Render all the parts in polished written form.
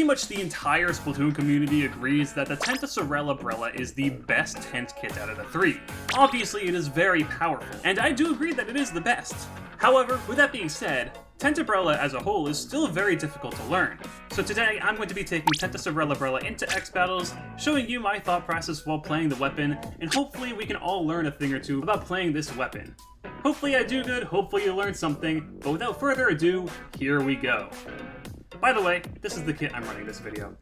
pretty much the entire Splatoon community agrees that the Tenta Sorella Brella is the best tent kit out of the three. Obviously, it is very powerful, and I do agree that it is the best. However, with that being said, Tenta Brella as a whole is still very difficult to learn. So today, I'm going to be taking Tenta Sorella Brella into X Battles, showing you my thought process while playing the weapon, and hopefully we can all learn a thing or two about playing this weapon. Hopefully I do good, hopefully you learn something, but without further ado, here we go. By the way, this is the kit I'm running this video.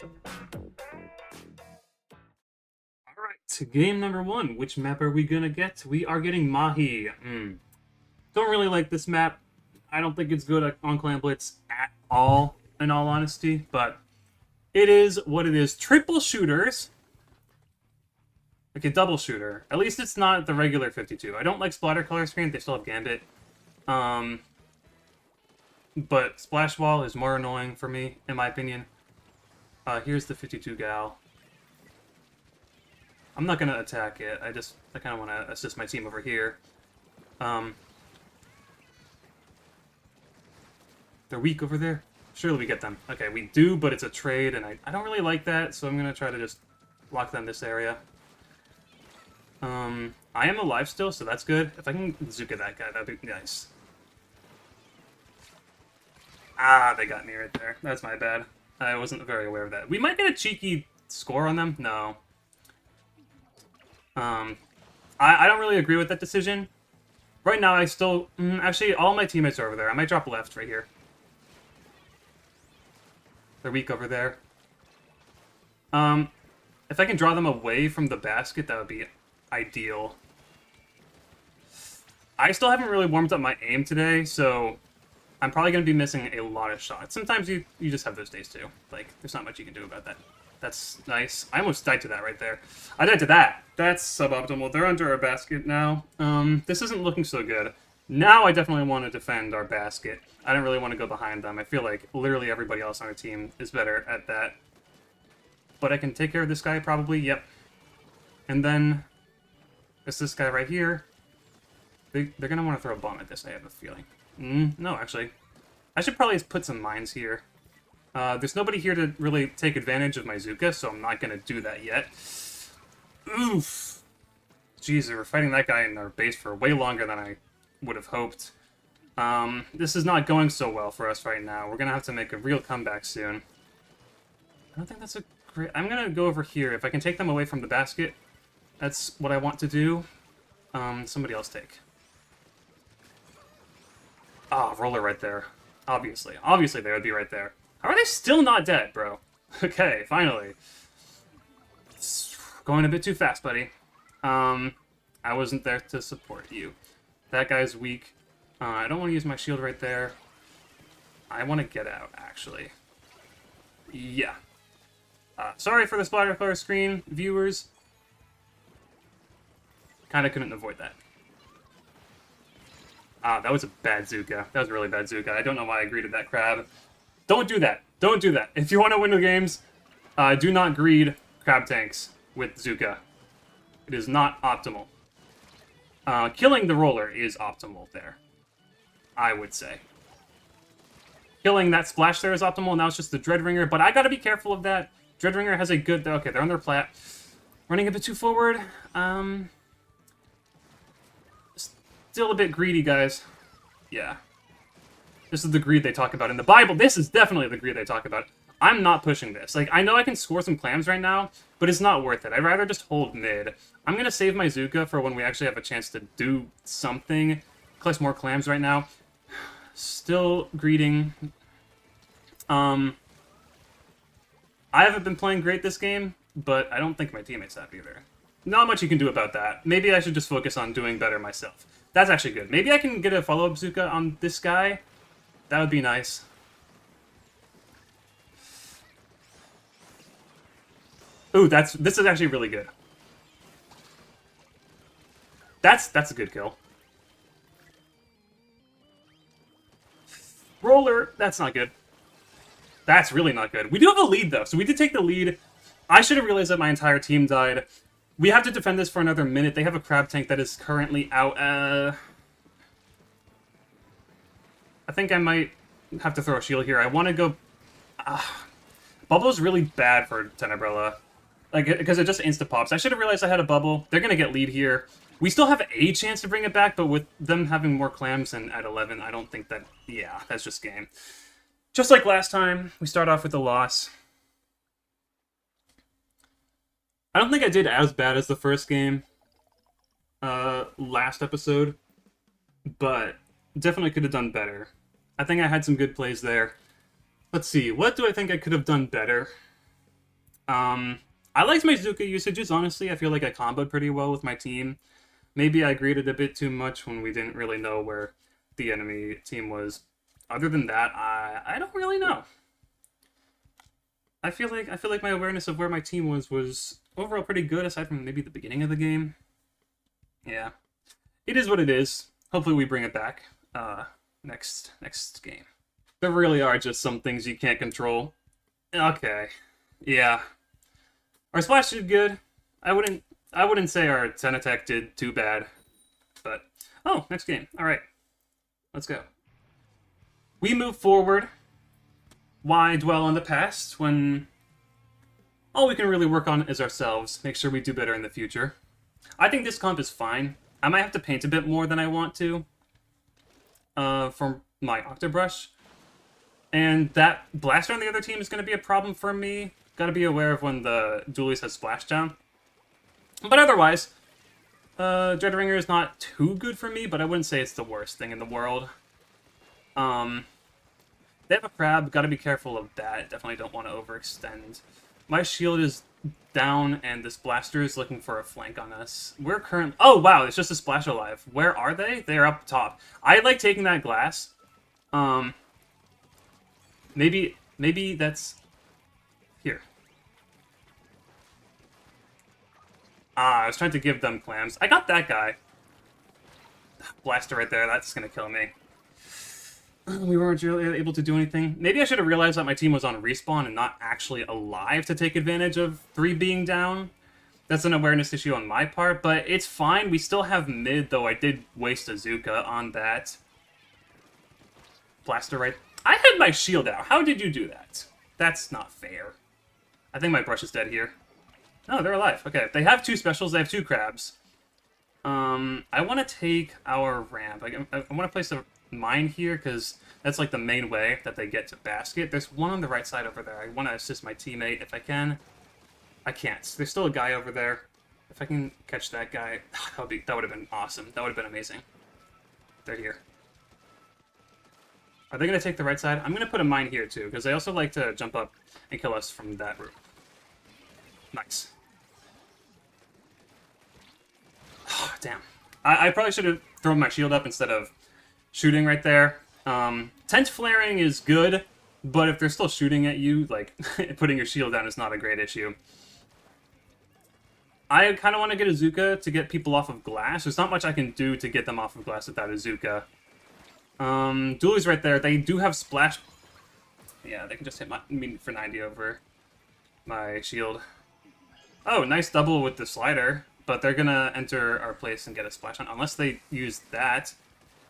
Alright, game number one. Which map are we gonna get? We are getting Mahi. Don't really like this map. I don't think it's good on Clam Blitz at all, in all honesty, but it is what it is. Triple shooters. Like a double shooter. At least it's not the regular 52. I don't like splatter color screen. They still have Gambit. But Splash Wall is more annoying for me, in my opinion. Here's the 52 gal. I'm not going to attack it. I kind of want to assist my team over here. They're weak over there. Surely we get them. Okay, we do, but it's a trade, and I don't really like that, so I'm going to try to just lock them this area. I am alive still, so that's good. If I can Zuka that guy, that'd be nice. Ah, they got me right there. That's my bad. I wasn't very aware of that. We might get a cheeky score on them. No. I don't really agree with that decision. Right now, I still... actually, all my teammates are over there. I might drop left right here. They're weak over there. If I can draw them away from the basket, that would be ideal. I still haven't really warmed up my aim today, so I'm probably going to be missing a lot of shots. Sometimes you just have those days too. Like, there's not much you can do about that. That's nice. I almost died to that right there. I died to that. That's suboptimal. They're under our basket now. This isn't looking so good. Now I definitely want to defend our basket. I don't really want to go behind them. I feel like literally everybody else on our team is better at that. But I can take care of this guy probably. Yep. And then it's this guy right here. They're going to want to throw a bomb at this, I have a feeling. No, actually. I should probably put some mines here. There's nobody here to really take advantage of my Zuka, so I'm not going to do that yet. Oof. Jeez, we're fighting that guy in our base for way longer than I would have hoped. This is not going so well for us right now. We're going to have to make a real comeback soon. I don't think that's a great... I'm going to go over here. If I can take them away from the basket, that's what I want to do. Somebody else take. Ah, roller right there. Obviously. Obviously they would be right there. How are they still not dead, bro? Okay, finally. It's going a bit too fast, buddy. I wasn't there to support you. That guy's weak. I don't want to use my shield right there. I want to get out, actually. Yeah. Sorry for the splatter color screen, viewers. Kind of couldn't avoid that. Ah, that was a bad Zuka. That was a really bad Zuka. I don't know why I greeted that crab. Don't do that. Don't do that. If you want to win the games, do not greed crab tanks with Zuka. It is not optimal. Killing the roller is optimal there, I would say. Killing that splash there is optimal. Now it's just the Dreadringer, but I gotta be careful of that. Dreadringer has a good... Okay, they're on their plat. Running a bit too forward. Still a bit greedy, guys. Yeah. This is the greed they talk about in the Bible. This is definitely the greed they talk about. I'm not pushing this. Like, I know I can score some clams right now, but it's not worth it. I'd rather just hold mid. I'm going to save my Zuka for when we actually have a chance to do something. Collect more clams right now. Still greeting. I haven't been playing great this game, but I don't think my teammates have either. Not much you can do about that. Maybe I should just focus on doing better myself. That's actually good. Maybe I can get a follow-up Zuka on this guy. That would be nice. Ooh, this is actually really good. That's a good kill. Roller, that's not good. That's really not good. We do have a lead, though, so we did take the lead. I should have realized that my entire team died. We have to defend this for another minute. They have a crab tank that is currently out. I think I might have to throw a shield here. I want to go... Bubble's really bad for Tenta Brella. Like, because it just insta-pops. I should have realized I had a bubble. They're going to get lead here. We still have a chance to bring it back, but with them having more clams and at 11, I don't think that... Yeah, that's just game. Just like last time, we start off with a loss. I don't think I did as bad as the first game last episode, but definitely could have done better. I think I had some good plays there. Let's see, what do I think I could have done better? I liked my Zuka usages, honestly. I feel like I comboed pretty well with my team. Maybe I greeted a bit too much when we didn't really know where the enemy team was. Other than that, I don't really know. I feel like my awareness of where my team was overall pretty good, aside from maybe the beginning of the game. Yeah. It is what it is. Hopefully we bring it back next game. There really are just some things you can't control. Okay. Yeah. Our splash did good. I wouldn't say our Ten attack did too bad. But oh, next game. Alright. Let's go. We move forward. Why dwell on the past when all we can really work on is ourselves? Make sure we do better in the future. I think this comp is fine. I might have to paint a bit more than I want to for my Octobrush. And that Blaster on the other team is going to be a problem for me. Gotta be aware of when the Dualies has Splashdown. But otherwise, Dreadringer is not too good for me, but I wouldn't say it's the worst thing in the world. They have a crab, gotta be careful of that. Definitely don't want to overextend. My shield is down, and this blaster is looking for a flank on us. We're currently... Oh, wow, it's just a Splash alive. Where are they? They are up top. I like taking that glass. Maybe that's... Here. I was trying to give them clams. I got that guy. Blaster right there, that's gonna kill me. We weren't really able to do anything. Maybe I should have realized that my team was on respawn and not actually alive to take advantage of 3 being down. That's an awareness issue on my part, but it's fine. We still have mid, though I did waste a Zuka on that. Blaster right... I had my shield out. How did you do that? That's not fair. I think my brush is dead here. Oh, they're alive. Okay, they have 2 specials. They have 2 crabs. I want to take our ramp. I want to place a mine here, because that's like the main way that they get to basket. There's one on the right side over there. I want to assist my teammate if I can. I can't. There's still a guy over there. If I can catch that guy, that would have been awesome. That would have been amazing. They're here. Are they going to take the right side? I'm going to put a mine here, too, because they also like to jump up and kill us from that route. Nice. Oh, damn. I probably should have thrown my shield up instead of shooting right there. Tent flaring is good, but if they're still shooting at you, like, putting your shield down is not a great issue. I kind of want to get a Zuka to get people off of glass. There's not much I can do to get them off of glass without a Zuka. Dualies right there. They do have splash. Yeah, they can just hit me for 90 over my shield. Oh, nice double with the slider. But they're gonna enter our place and get a splash on, unless they use that.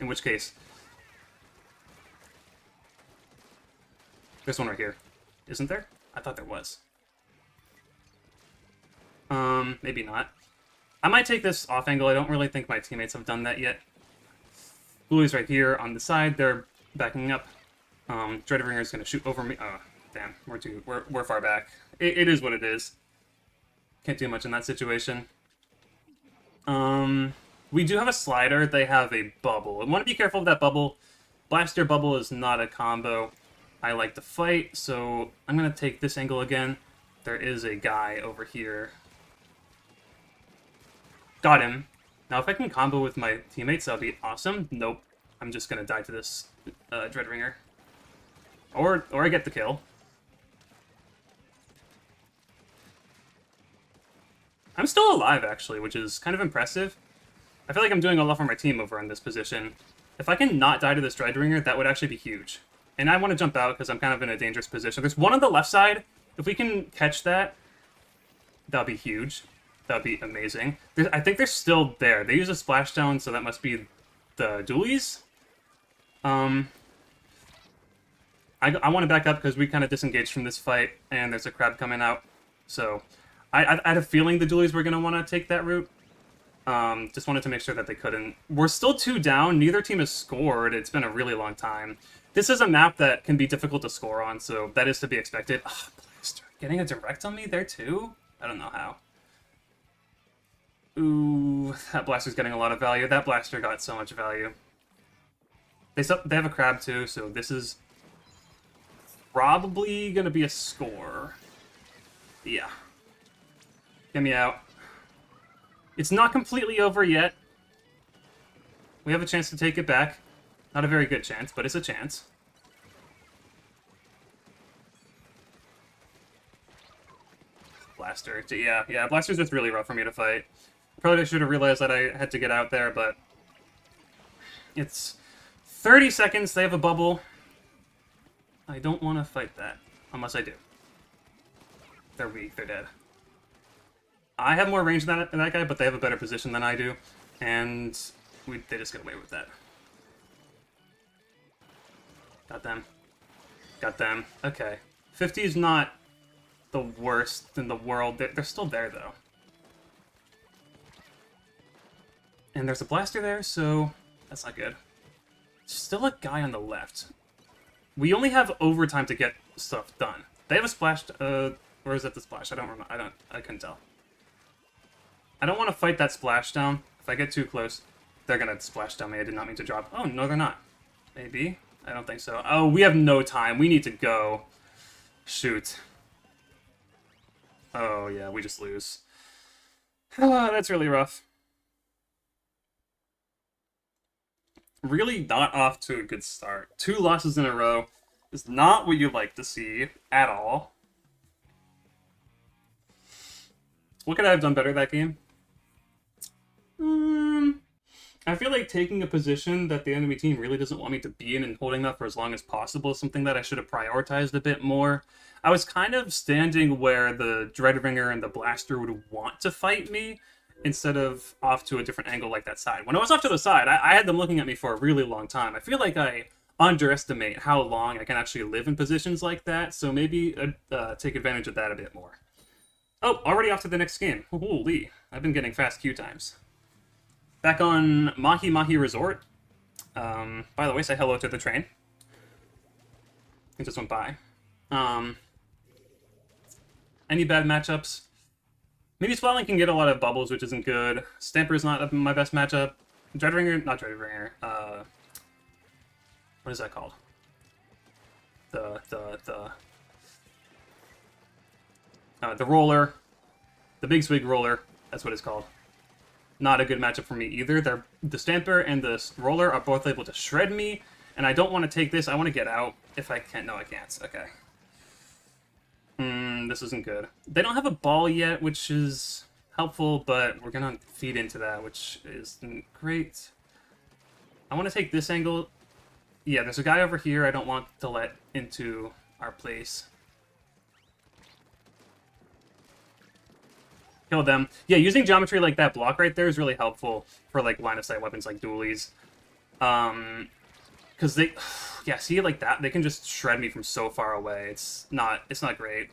In which case... There's one right here. Isn't there? I thought there was. Maybe not. I might take this off angle. I don't really think my teammates have done that yet. Bluey's right here on the side. They're backing up. Dreadringer's gonna shoot over me. Oh, damn. We're far back. It is what it is. Can't do much in that situation. We do have a slider. They have a bubble. I want to be careful of that bubble. Blaster bubble is not a combo I like to fight, so I'm going to take this angle again. There is a guy over here. Got him. Now, if I can combo with my teammates, that would be awesome. Nope. I'm just going to die to this Dreadringer. Or I get the kill. I'm still alive, actually, which is kind of impressive. I feel like I'm doing a lot for my team over in this position. If I can not die to this Dreadringer, that would actually be huge. And I want to jump out because I'm kind of in a dangerous position. There's one on the left side. If we can catch that, that would be huge. That would be amazing. I think they're still there. They use a splashdown, so that must be the Dualies. I want to back up because we kind of disengaged from this fight, and there's a crab coming out. So I had a feeling the dualies were going to want to take that route. Just wanted to make sure that they couldn't. We're still 2 down. Neither team has scored. It's been a really long time. This is a map that can be difficult to score on, so that is to be expected. Ugh, Blaster. Getting a direct on me there, too? I don't know how. Ooh, that Blaster's getting a lot of value. That Blaster got so much value. They have a crab, too, so this is probably going to be a score. Yeah. Get me out. It's not completely over yet. We have a chance to take it back. Not a very good chance, but it's a chance. Blaster. Yeah, Blaster's just really rough for me to fight. Probably should have realized that I had to get out there, but it's 30 seconds. They have a bubble. I don't want to fight that, unless I do. They're weak. They're dead. I have more range than that guy, but they have a better position than I do, and they just get away with that. Got them. Got them. Okay. 50 is not the worst in the world. They're still there, though. And there's a blaster there, so that's not good. Still a guy on the left. We only have overtime to get stuff done. They have a splash, or is that the splash? I don't remember. I couldn't tell. I don't want to fight that splashdown. If I get too close, they're going to splash down me. I did not mean to drop. Oh, no, they're not. Maybe. I don't think so. Oh, we have no time. We need to go. Shoot. Oh, yeah, we just lose. Oh, that's really rough. Really not off to a good start. 2 losses in a row is not what you like to see at all. What could I have done better that game? I feel like taking a position that the enemy team really doesn't want me to be in and holding that for as long as possible is something that I should have prioritized a bit more. I was kind of standing where the Dreadringer and the Blaster would want to fight me instead of off to a different angle like that side. When I was off to the side, I had them looking at me for a really long time. I feel like I underestimate how long I can actually live in positions like that, so maybe take advantage of that a bit more. Oh, already off to the next game. Holy, I've been getting fast queue times. Back on Mahi Mahi Resort. By the way, say hello to the train. It just went by. Any bad matchups? Maybe Splatling can get a lot of bubbles, which isn't good. Stamper's not my best matchup. Dreadringer, not Dreadringer. What is that called? The roller. The Big Swig roller. That's what it's called. Not a good matchup for me either. The Stamper and the roller are both able to shred me, and I don't want to take this. I want to get out if I can. No, I can't. Okay. This isn't good. They don't have a ball yet, which is helpful, but we're going to feed into that, which isn't great. I want to take this angle. Yeah, there's a guy over here I don't want to let into our place. Kill them. Yeah, using geometry like that block right there is really helpful for like line of sight weapons like dualies. Because they, yeah, see like that, they can just shred me from so far away. It's not great.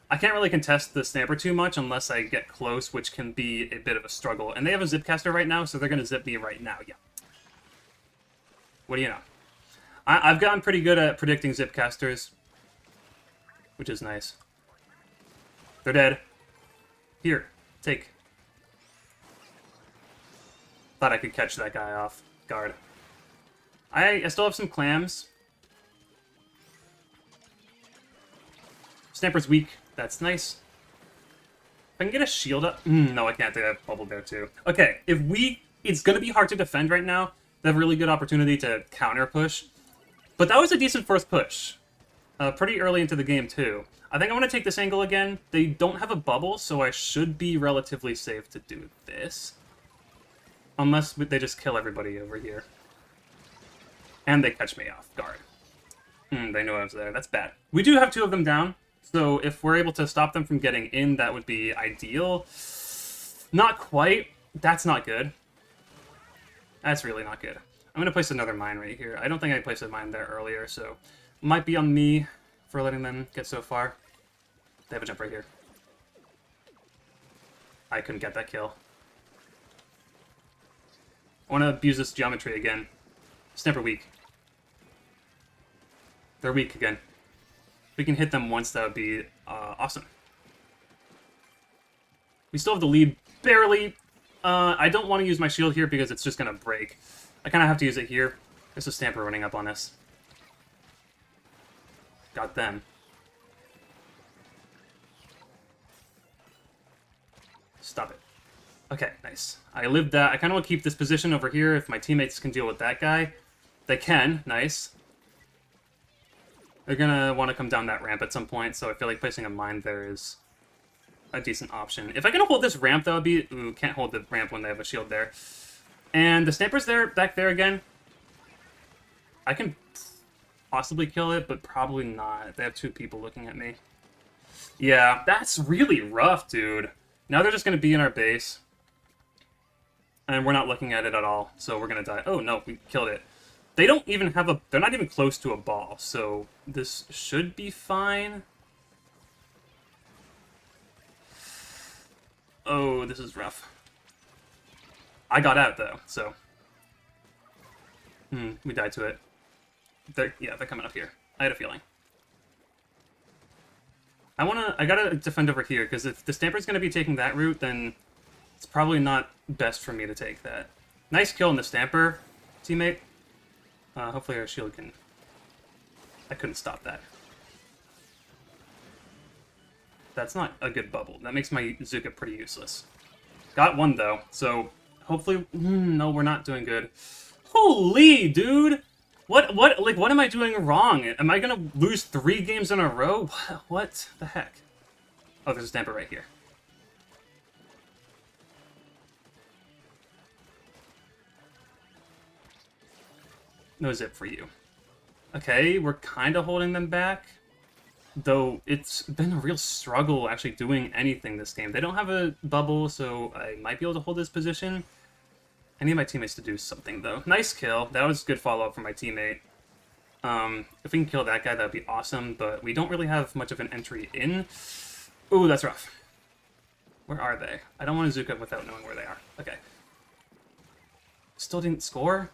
I can't really contest the Stamper too much unless I get close, which can be a bit of a struggle. And they have a Zipcaster right now, so they're going to zip me right now. Yeah. What do you know? I've gotten pretty good at predicting Zipcasters, which is nice. They're dead. Here. Take. Thought I could catch that guy off guard. I still have some clams. Stamper's weak. That's nice. If I can get a shield up... no, I can't. They have bubble there, too. Okay, it's going to be hard to defend right now. They have a really good opportunity to counter push. But that was a decent first push. Pretty early into the game, too. I think I want to take this angle again. They don't have a bubble, so I should be relatively safe to do this. Unless they just kill everybody over here. And they catch me off guard. They knew I was there. That's bad. We do have 2 of them down, so if we're able to stop them from getting in, that would be ideal. Not quite. That's not good. That's really not good. I'm going to place another mine right here. I don't think I placed a mine there earlier, so Might be on me for letting them get so far. They have a jump right here. I couldn't get that kill. I want to abuse this geometry again. Sniper weak. They're weak again. If we can hit them once, that would be awesome. We still have the lead, barely. I don't want to use my shield here because it's just going to break. I kind of have to use it here. There's a Stamper running up on us. Got them. Stop it. Okay, nice. I lived that. I kind of want to keep this position over here if my teammates can deal with that guy. They can. Nice. They're going to want to come down that ramp at some point, so I feel like placing a mine there is a decent option. If I can hold this ramp, that would be... Ooh, can't hold the ramp when they have a shield there. And the Stamper's there, back there again. I can possibly kill it, but probably not. They have two people looking at me. Yeah, that's really rough, dude. Now they're just going to be in our base. And we're not looking at it at all, so we're going to die. Oh, no, we killed it. They don't even have a... They're not even close to a ball, so this should be fine. Oh, this is rough. I got out, though, so... we died to it. They're coming up here. I had a feeling. I gotta defend over here, because if the Stamper's gonna be taking that route, then it's probably not best for me to take that. Nice kill on the Stamper, teammate. Hopefully our shield can... I couldn't stop that. That's not a good bubble. That makes my Zuka pretty useless. Got one, though, so hopefully... no, we're not doing good. Holy, dude! What am I doing wrong? Am I gonna lose 3 games in a row? What the heck? Oh, there's a Stamper right here. No zip for you. Okay, we're kind of holding them back. Though it's been a real struggle actually doing anything this game. They don't have a bubble, so I might be able to hold this position. I need my teammates to do something, though. Nice kill. That was good follow-up from my teammate. If we can kill that guy, that would be awesome, but we don't really have much of an entry in. Ooh, that's rough. Where are they? I don't want to Zuka without knowing where they are. Okay. Still didn't score?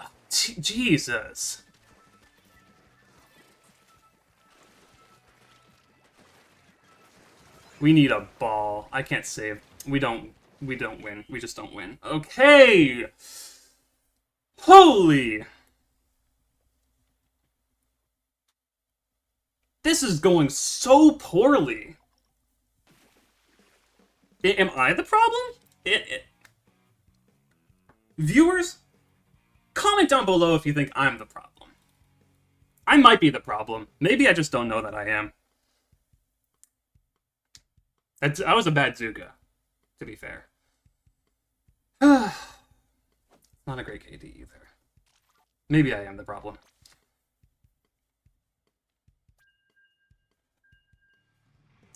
Oh, Jesus. We need a ball. I can't save. We don't win. We just don't win. Okay! Holy! This is going so poorly. Am I the problem? Viewers, comment down below if you think I'm the problem. I might be the problem. Maybe I just don't know that I am. I was a bad Zuka, to be fair. Not a great KD either. Maybe I am the problem.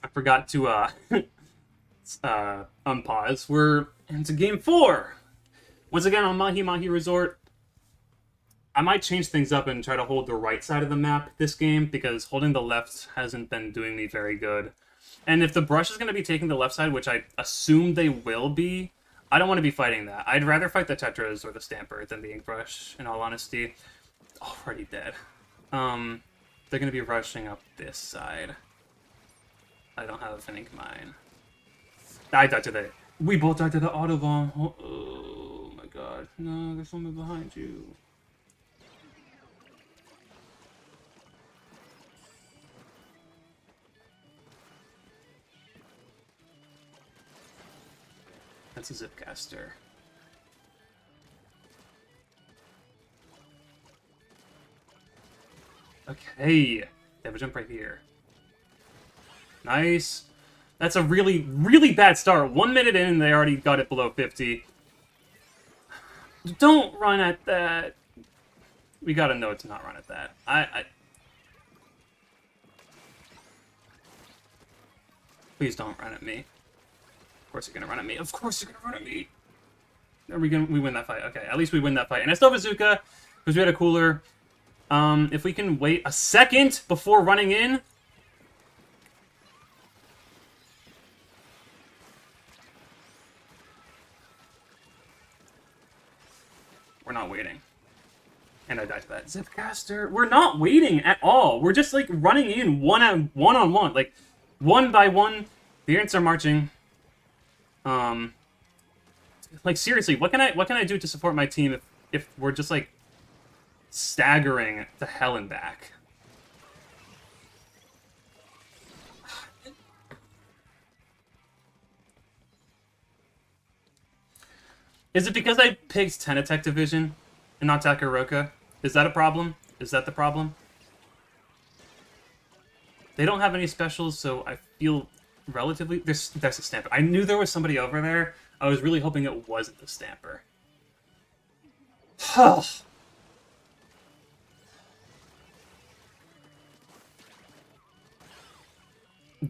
I forgot to unpause. We're into game 4. Once again on Mahi Mahi Resort. I might change things up and try to hold the right side of the map this game, because holding the left hasn't been doing me very good. And if the brush is going to be taking the left side, which I assume they will be, I don't want to be fighting that. I'd rather fight the Tetras or the Stamper than the Ink Brush, in all honesty. Already dead. They're going to be rushing up this side. I don't have an Ink Mine. I died to the... We both died to the Autobomb. Oh my god. No, there's someone behind you. That's a Zipcaster. Okay. They have a jump right here. Nice. That's a really, really bad start. 1 minute in, they already got it below 50. Don't run at that. We gotta know to not run at that. Please don't run at me. Of course you're gonna run at me. Of course you're gonna run at me. We win that fight. Okay, at least we win that fight. And I still have a Zuka, because we had a cooler. If we can wait a second before running in. We're not waiting. And I died to that. Zipcaster. We're not waiting at all. We're just, like, running in one on one. Like, one by one. The ants are marching. Like, seriously, what can I do to support my team if we're just, like, staggering to hell and back? Is it because I picked Tenta Division and not Takaroka? Is that a problem? Is that the problem? They don't have any specials, so I feel relatively... That's a Stamper. I knew there was somebody over there. I was really hoping it wasn't the Stamper.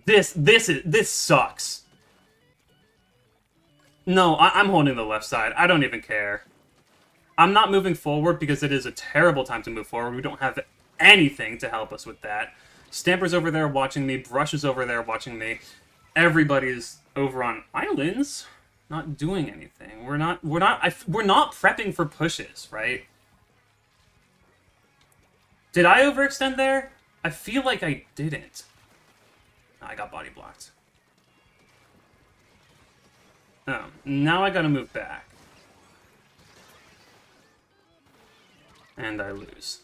This sucks. No, I'm holding the left side. I don't even care. I'm not moving forward because it is a terrible time to move forward. We don't have anything to help us with that. Stamper's over there watching me. Brush is over there watching me. Everybody's over on islands, not doing anything. We're not prepping for pushes, right? Did I overextend there? I feel like I didn't. I got body blocked. Oh, now I gotta move back. And I lose.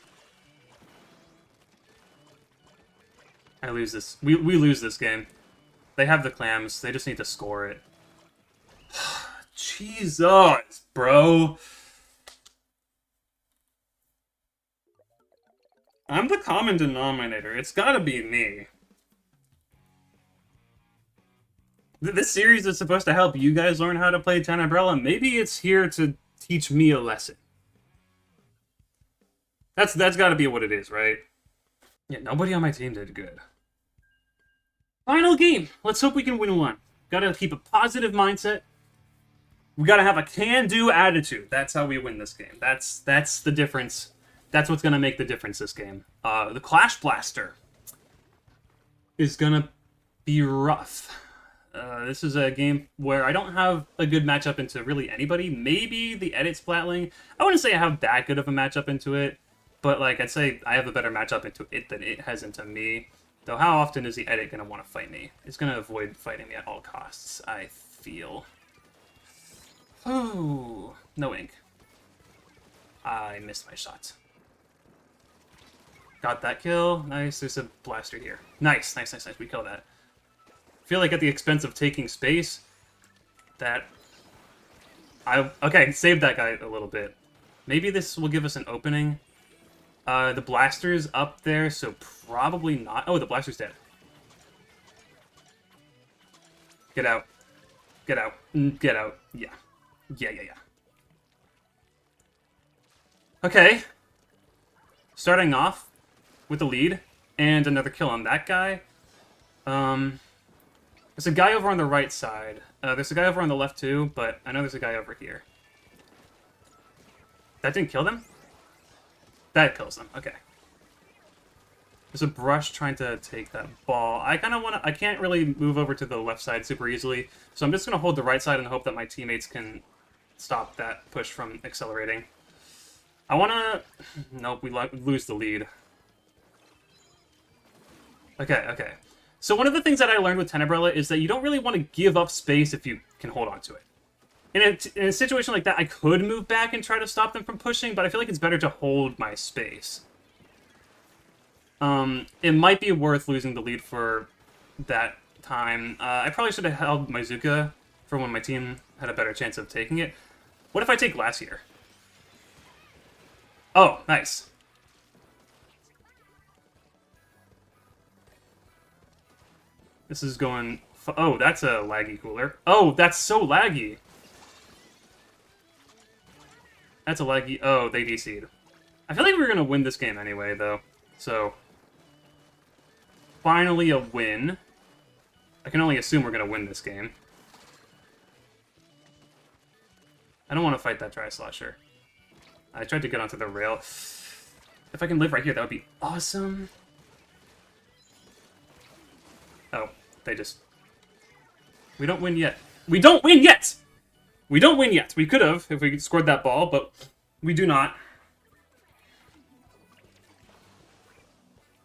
I lose this. We lose this game. They have the clams. They just need to score it. Jesus, bro. I'm the common denominator. It's gotta be me. This series is supposed to help you guys learn how to play Tenta Brella. Maybe it's here to teach me a lesson. That's gotta be what it is, right? Yeah, nobody on my team did good. Final game. Let's hope we can win one. Gotta keep a positive mindset. We gotta have a can-do attitude. That's how we win this game. That's the difference. That's what's gonna make the difference this game. The Clash Blaster is gonna be rough. This is a game where I don't have a good matchup into really anybody. Maybe the Edit Splatling. I wouldn't say I have that good of a matchup into it, but like I'd say I have a better matchup into it than it has into me. Though how often is the Edit going to want to fight me? It's going to avoid fighting me at all costs, I feel. Ooh, no ink. I missed my shot. Got that kill. Nice, there's a blaster here. Nice. We kill that. I feel like at the expense of taking space, okay, save that guy a little bit. Maybe this will give us an opening. The blaster's up there, so probably not. Oh, the blaster's dead. Get out. Get out. Get out. Yeah. Yeah. Okay. Starting off with the lead and another kill on that guy. There's a guy over on the right side. There's a guy over on the left too, but I know there's a guy over here. That didn't kill them? That kills them. Okay. There's a brush trying to take that ball. I can't really move over to the left side super easily, so I'm just going to hold the right side and hope that my teammates can stop that push from accelerating. I want to... Nope, we lose the lead. Okay. So one of the things that I learned with Tenta Brella is that you don't really want to give up space if you can hold on to it. In a situation like that, I could move back and try to stop them from pushing, but I feel like it's better to hold my space. It might be worth losing the lead for that time. I probably should have held my Zuka for when my team had a better chance of taking it. What if I take Glacier? Oh, nice. This is going... Oh, that's a laggy cooler. Oh, that's so laggy. That's a laggy... Oh, they DC'd. I feel like we're going to win this game anyway, though. So... Finally a win. I can only assume we're going to win this game. I don't want to fight that Tri-Slosher. I tried to get onto the rail. If I can live right here, that would be awesome. Oh, they just... We don't win yet. We don't win yet! We don't win yet. We could have if we scored that ball, but we do not.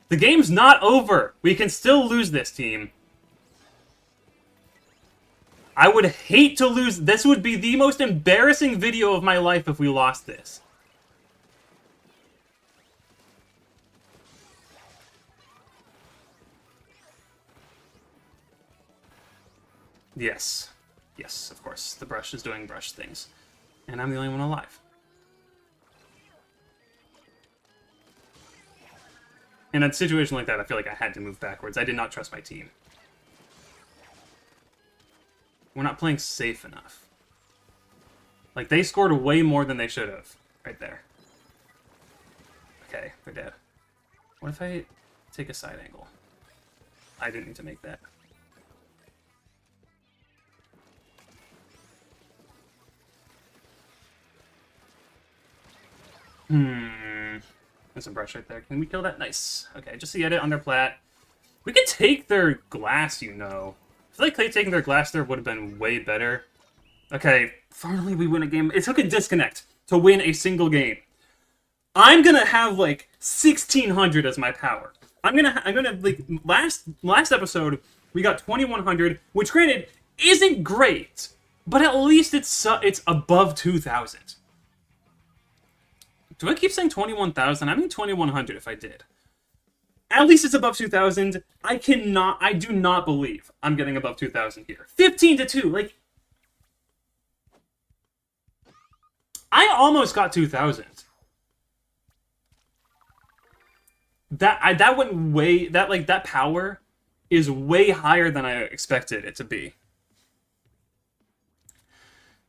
The game's not over. We can still lose this, team. I would hate to lose. This would be the most embarrassing video of my life if we lost this. Yes. Yes, of course. The brush is doing brush things. And I'm the only one alive. In a situation like that, I feel like I had to move backwards. I did not trust my team. We're not playing safe enough. Like, they scored way more than they should have. Right there. Okay, they're dead. What if I take a side angle? I didn't need to make that. There's some brush right there. Can we kill that? Nice. Okay, just the edit on their plat. We could take their glass, you know. I feel like taking their glass there would have been way better. Okay, finally we win a game. It took a disconnect to win a single game. I'm gonna have like 1600 as my power. I'm gonna like last episode we got 2100, which granted isn't great, but at least it's above 2000. Do I keep saying 21,000? I mean 2100 if I did. At least it's above 2,000. I do not believe I'm getting above 2,000 here. 15-2, like... I almost got 2,000. That went way... That power is way higher than I expected it to be.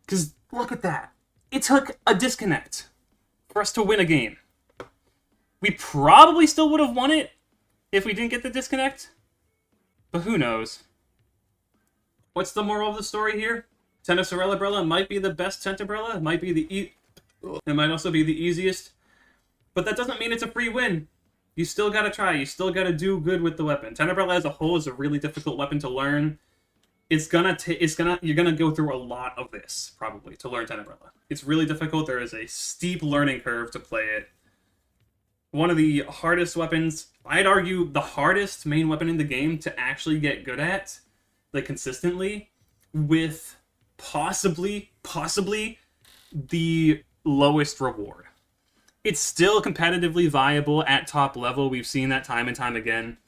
Because, look at that. It took a disconnect for us to win a game. We probably still would have won it if we didn't get the disconnect. But who knows? What's the moral of the story here? Tenta Sorella Brella might be the best Tenta Brella. It might be it might also be the easiest. But that doesn't mean it's a free win. You still gotta try. You still gotta do good with the weapon. Tenta Brella as a whole is a really difficult weapon to learn. You're gonna go through a lot of this, probably, to learn Tenta Brella. It's really difficult. There is a steep learning curve to play it. One of the hardest weapons, I'd argue the hardest main weapon in the game to actually get good at, like consistently, with possibly the lowest reward. It's still competitively viable at top level. We've seen that time and time again.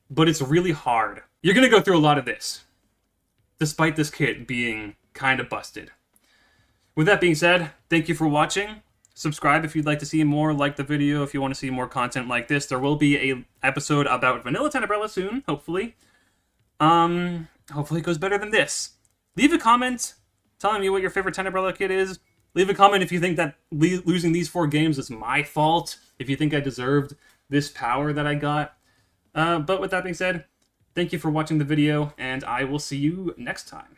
But it's really hard. You're going to go through a lot of this, despite this kit being kind of busted. With that being said, thank you for watching. Subscribe if you'd like to see more, like the video if you want to see more content like this. There will be a episode about vanilla Tenta Brella soon, hopefully. Hopefully it goes better than this. Leave a comment telling me what your favorite Tenta Brella kit is. Leave a comment if you think that losing these 4 games is my fault. If you think I deserved this power that I got. But with that being said, thank you for watching the video, and I will see you next time.